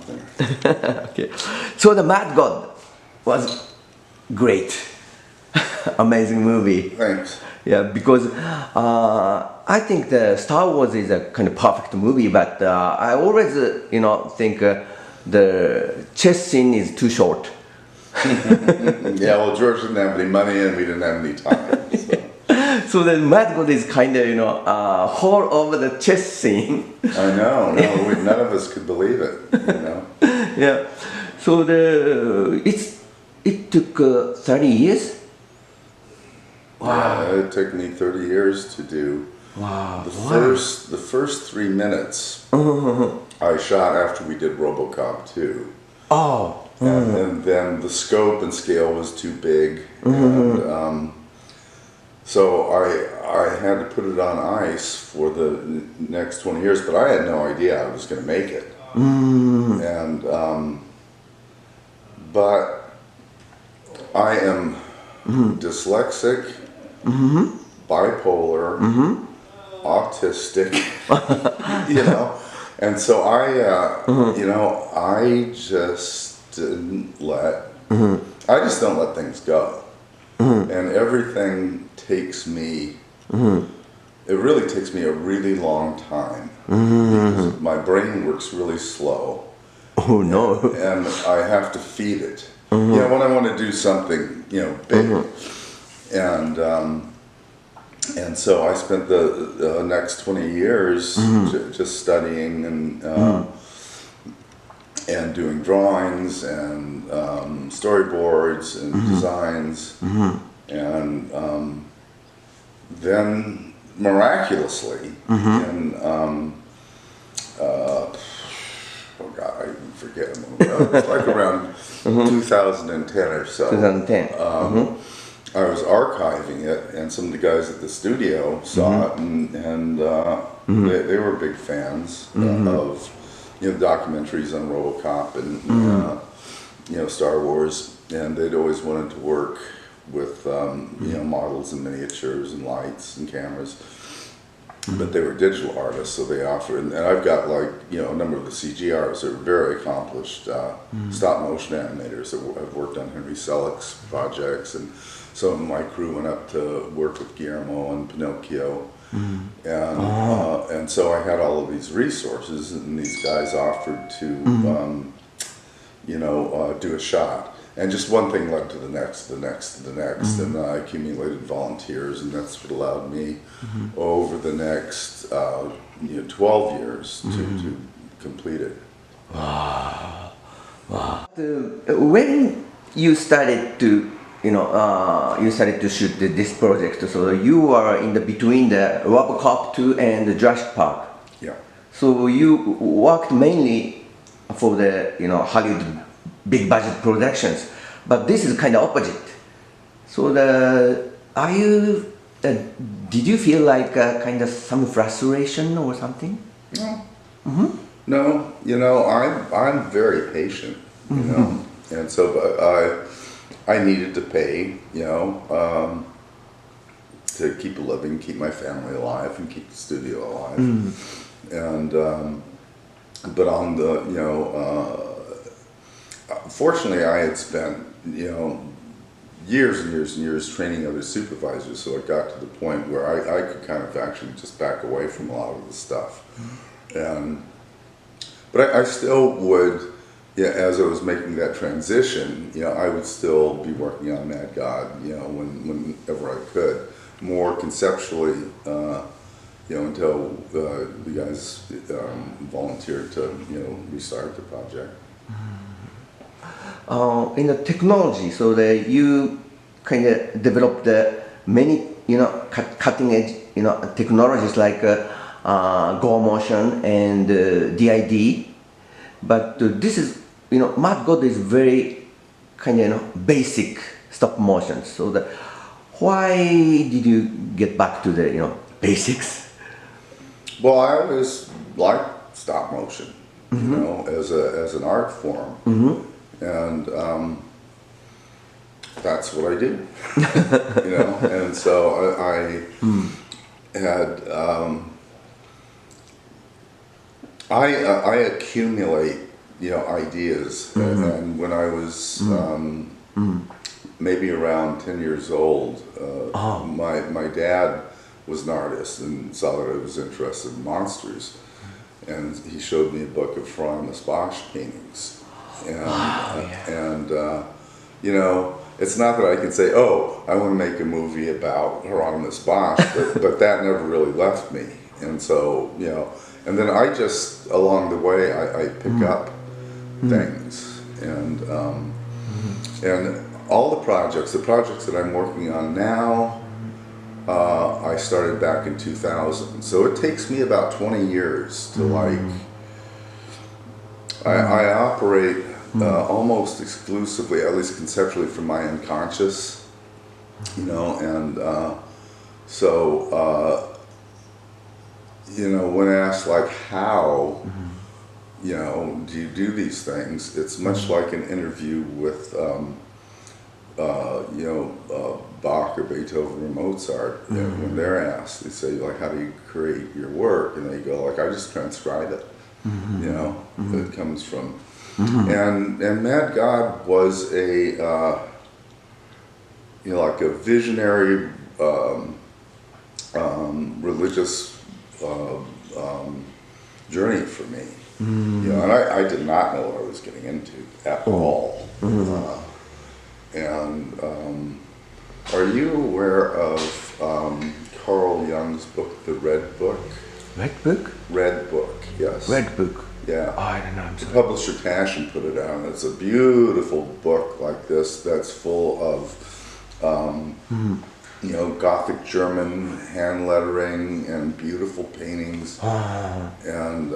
something. Okay. So the Mad God was great, amazing movie. Thanks. Yeah, because I think the Star Wars is a kind of perfect movie, but I always, think the chess scene is too short. Yeah, well, George didn't have any money and we didn't have any time. So the Mad God is kind of, all over the chess scene. I know, none of us could believe it, Yeah. So it took 30 years. Wow. Yeah, it took me 30 years to do. Wow. The first 3 minutes I shot after we did RoboCop 2. Oh. And then the scope and scale was too big. And, so I had to put it on ice for the next 20 years, but I had no idea I was going to make it. And but I am dyslexic, bipolar, autistic, and so I just didn't let. I just don't let things go. And everything takes me, it really takes me a really long time because my brain works really slow. Oh no. And I have to feed it. When I want to do something, big. And so I spent the next 20 years just studying and doing drawings and storyboards and designs, and then miraculously I even forget. It's like around 2010 or so. 2010. I was archiving it, and some of the guys at the studio saw it, and they were big fans of documentaries on RoboCop and Star Wars, and they'd always wanted to work with models and miniatures and lights and cameras, but they were digital artists, so they offered. And I've got a number of the CG artists that are very accomplished stop motion animators that have worked on Henry Selick's projects, and some of my crew went up to work with Guillermo and Pinocchio. And so I had all of these resources, and these guys offered to, do a shot. And just one thing led to the next, to the next, to the next, and I accumulated volunteers, and that's what allowed me over the next 12 years to complete it. Wow. When you started to shoot this project, so you were in between the RoboCop 2 and the Jurassic Park. Yeah. So you worked mainly for the Hollywood big budget productions, but this is kind of opposite. So did you feel like kind of some frustration or something? No. No, I'm very patient, and so I needed to pay, to keep a living, keep my family alive, and keep the studio alive. And but on the fortunately, I had spent years and years and years training other supervisors, so it got to the point where I could kind of actually just back away from a lot of the stuff. But I still would. Yeah, as I was making that transition, I would still be working on Mad God, whenever I could, more conceptually, until the guys volunteered to, restart the project. In the technology, so that you kind of developed many, cutting edge, technologies like Go Motion and DID, but this is. Mad God is very kind of basic stop motion. So why did you get back to the basics? Well, I always liked stop motion, as an art form, and that's what I do, And so I had I accumulate ideas. And when I was maybe around 10 years old, my dad was an artist and saw that I was interested in monsters. And he showed me a book of Hieronymus Bosch paintings. And it's not that I can say, oh, I want to make a movie about Hieronymus Bosch, but that never really left me. And so, and then I just, along the way, I pick up things. And all the projects that I'm working on now, I started back in 2000. So it takes me about 20 years to I operate almost exclusively, at least conceptually, from my unconscious, and when asked like how, do you do these things, it's much like an interview with, Bach or Beethoven or Mozart. When they're asked, they say like, how do you create your work? And they go like, I just transcribe it. It comes from. And Mad God was a like a visionary religious journey for me. And I did not know what I was getting into at all. Are you aware of Carl Jung's book, The Red Book? Red Book? Red Book, yes. Red Book. Yeah. Oh, I don't know. I'm The sorry. publisher Taschen put it out. It's a beautiful book like this that's full of, Gothic German hand lettering and beautiful paintings. And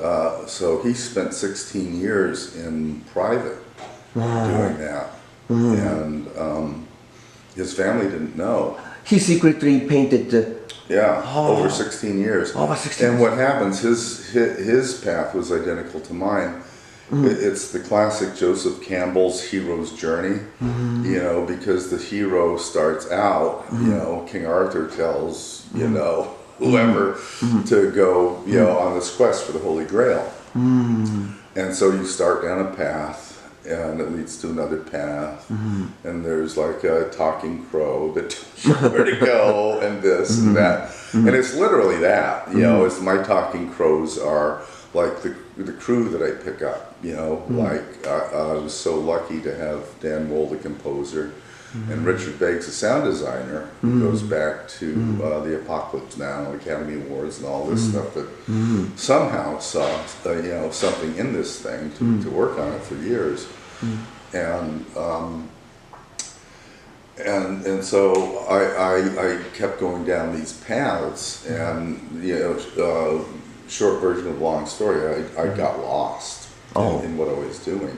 so he spent 16 years in private doing that. And his family didn't know. He secretly painted over 16 years. Over 16 And years. what happens, his path was identical to mine. It's the classic Joseph Campbell's hero's journey, because the hero starts out, King Arthur tells, whoever to go, on this quest for the Holy Grail. And so you start down a path, and it leads to another path, and there's like a talking crow that tells you where to go, and this and that. And it's literally that, it's my talking crows are like the crew that I pick up, like I was so lucky to have Dan Wohl, the composer, and Richard Beggs, the sound designer, who goes back to the Apocalypse Now, Academy Awards, and all this stuff, that somehow saw something in this thing to work on it for years, and so I kept going down these paths, and short version of long story, I got lost in what I was doing.